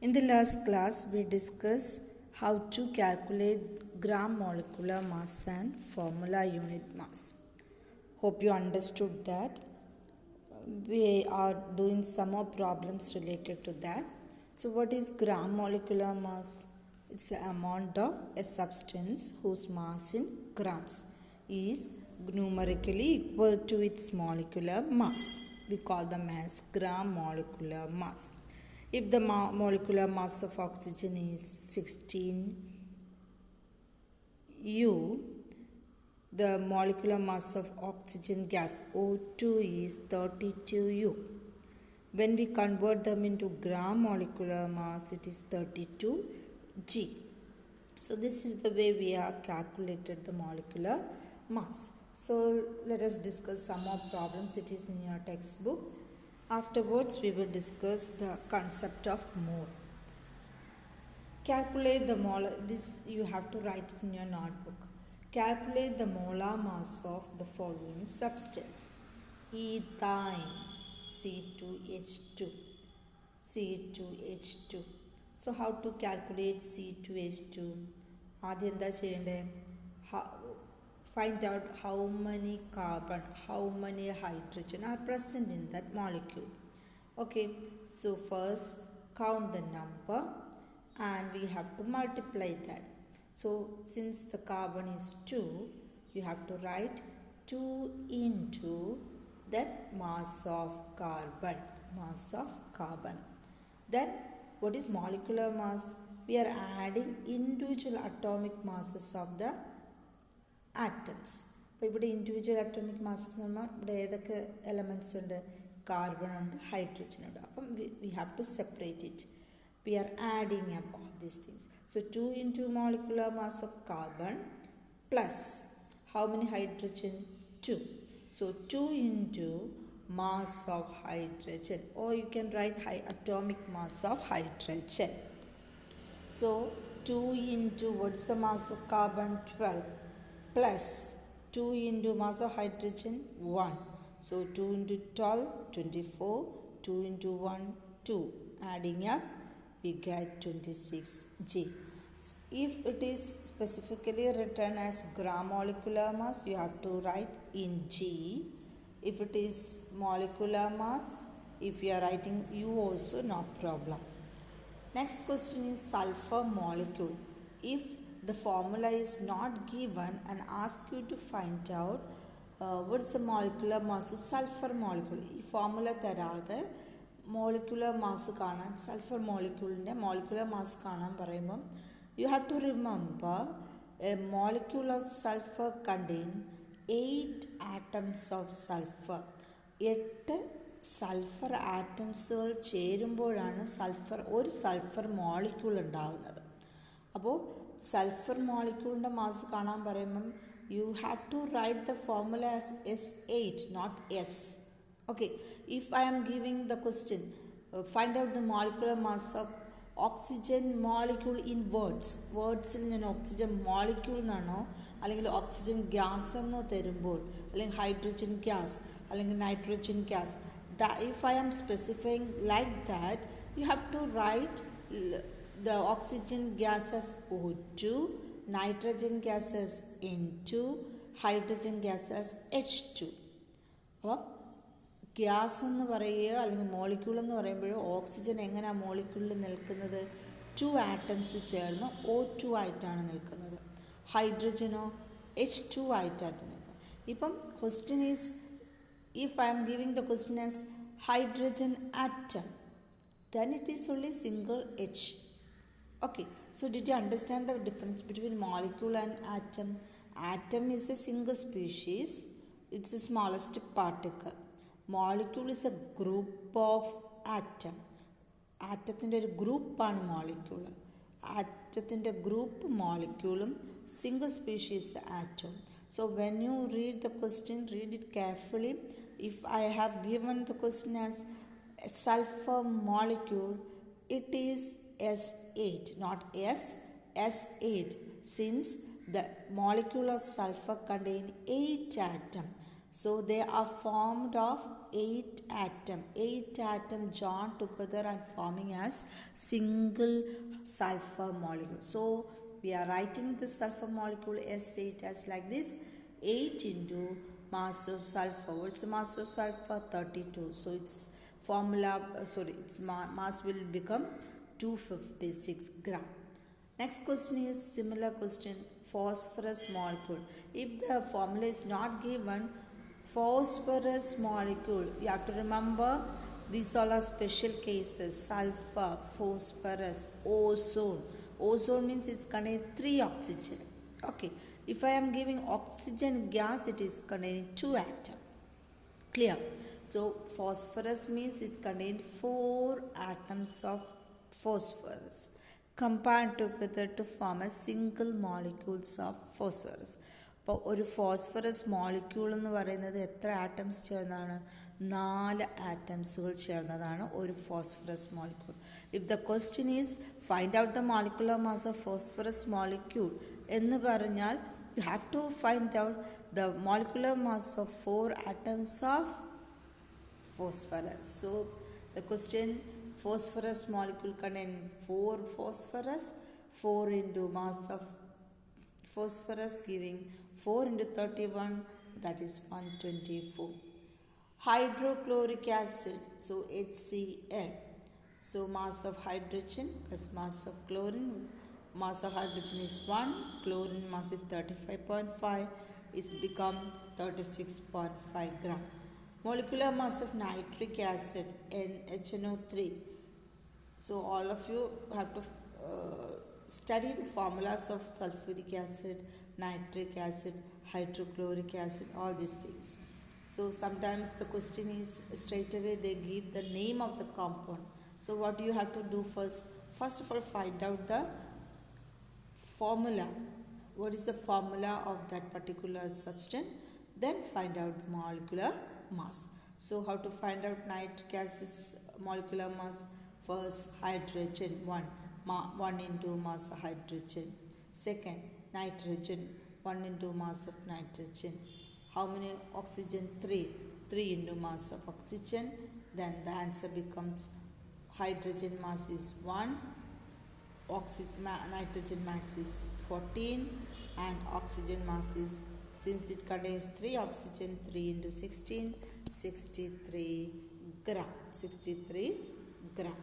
In the last class, we discussed how to calculate gram molecular mass and formula unit mass. Hope you understood that. We are doing some more problems related to that. So, what is gram molecular mass? It's the amount of a substance whose mass in grams is numerically equal to its molecular mass. We call them as gram molecular mass. If the molecular mass of oxygen is 16 U, the molecular mass of oxygen gas O2 is 32 U. When we convert them into gram molecular mass, it is 32 G. So this is the way we have calculated the molecular mass. So let us discuss some more problems. It is in your textbook. Afterwards, we will discuss the concept of mole. Calculate the molar, this you have to write it in your notebook. Calculate the molar mass of the following substance. Ethine, C2H2, C2H2. So how to calculate C2H2? ആദ്യം എന്താ ചെയ്യേണ്ടത്? Find out how many carbon, how many hydrogen are present in that molecule. Okay, so first count the number and we have to multiply that. So since the carbon is 2, you have to write 2 into that mass of carbon. Then what is molecular mass? We are adding individual atomic masses of the atoms. അപ്പോൾ ഇവിടെ individual atomic masses നമ്മൾ ഇവിടെ ഏതൊക്കെ elements ഉണ്ട്? Carbon ഉണ്ട്, hydrogen ഉണ്ട്. അപ്പം we have to separate it. We are adding up all these things. So 2 into molecular mass of carbon plus how many hydrogen? 2. So 2 into mass of hydrogen, or you can write atomic mass of hydrogen. So 2 into what is the mass of carbon? 12 plus 2 into mass of hydrogen? 1. So 2 into 12, 24. 2 into 1, 2. Adding up, we get 26 G. If it is specifically written as gram molecular mass, you have to write in G. If it is molecular mass, if you are writing U also, no problem. Next question is sulfur molecule. If the formula is not given and ask you to find out what's the molecular mass of sulfur molecule, ഈ formula തരാതെ molecular mass കാണാൻ, sulphur മോളിക്യൂളിൻ്റെ molecular mass കാണാൻ പറയുമ്പം you have to remember a molecule of sulphur contain 8 atoms of sulphur. 8 sulphur ആറ്റംസുകൾ ചേരുമ്പോഴാണ് ഒരു sulphur molecule ഉണ്ടാകുന്നത്. അപ്പോൾ സൾഫർ മോളിക്യൂളിൻ്റെ മാസ് കാണാൻ പറയുമ്പം you have to write the formula as S8, not S. Okay, if I am giving the question, find out the molecular mass of oxygen molecule in വേർഡ്സിൽ ഞാൻ oxygen molecule എന്നാണോ അല്ലെങ്കിൽ oxygen gas എന്നോ തരുമ്പോൾ, അല്ലെങ്കിൽ hydrogen gas അല്ലെങ്കിൽ nitrogen gas, if I am specifying like that, you have to write the oxygen gas as O2, nitrogen gas as N2, hydrogen gas as H2. അപ്പോൾ gas എന്ന് പറയുക അല്ലെങ്കിൽ മോളിക്യൂൾ എന്ന് പറയുമ്പോൾ ഓക്സിജൻ എങ്ങനെയാണ് മോളിക്യൂളിൽ നിൽക്കുന്നത്? 2 ആറ്റംസ് ചേർന്ന് O2 ആയിട്ടാണ് നിൽക്കുന്നത്. ഹൈഡ്രജനോ H2 ആയിട്ടാണ് നിൽക്കുന്നത്. ഇപ്പം question is, if I am giving the question as hydrogen atom, then it is only single H. Okay, so did you understand the difference between molecule and atom? Atom is a single species, it's the smallest particle. Molecule is a group of atom. ആറ്റത്തിൻ്റെ ഒരു ഗ്രൂപ്പാണ് molecule. ആറ്റത്തിൻ്റെ group മോളിക്യൂളും single species atom. So when you read the question, read it carefully. If I have given the question as a sulfur molecule, it is S8, not S, S8, since the molecule of sulfur contain 8 atoms. So they are formed of 8 atoms. 8 atoms joined together and forming as single sulfur molecule. So we are writing the sulfur molecule S8 as like this. 8 into mass of sulfur. What's the mass of sulfur? 32. So its formula, its mass will become 256 gram. Next question is similar question, phosphorus molecule. If the formula is not given, phosphorus molecule, you have to remember these all are special cases: sulfur, phosphorus, ozone. Ozone means it's containing 3 oxygen. Okay, if I am giving oxygen gas, it is containing 2 atoms. Clear? So phosphorus means it contains 4 atoms of phosphorus combined together to form a single molecules of phosphorus. അപ്പോൾ ഒരു phosphorus molecule എന്ന് പറയുന്നത് എത്ര atoms ചേർന്നതാണ്? 4 ആറ്റംസുകൾ ചേർന്നതാണ് ഒരു phosphorus molecule. If the question is find out the molecular mass of phosphorus molecule എന്ന് പറഞ്ഞാൽ you have to find out the molecular mass of 4 atoms of phosphorus. So the question, phosphorus molecule contain 4 phosphorus, 4 into mass of phosphorus giving 4 into 31, that is 124. Hydrochloric acid, so HCl. So mass of hydrogen plus mass of chlorine. Mass of hydrogen is 1, chlorine mass is 35.5, it's become 36.5 gram. Molecular mass of nitric acid, NHNO3. So all of you have to study the formulas of sulfuric acid, nitric acid, hydrochloric acid, all these things. So sometimes the question is straight away they give the name of the compound. So what do you have to do first? First of all, find out the formula. What is the formula of that particular substance? Then find out the molecular mass. So how to find out nitric acid's molecular mass? First, hydrogen 1 into mass of hydrogen. Second, nitrogen 1 into mass of nitrogen. How many oxygen? 3 into mass of oxygen. Then the answer becomes hydrogen mass is 1, nitrogen mass is 14, and oxygen mass is, since it contains 3 oxygen, 3 into 16, 63 gram. 63 gram.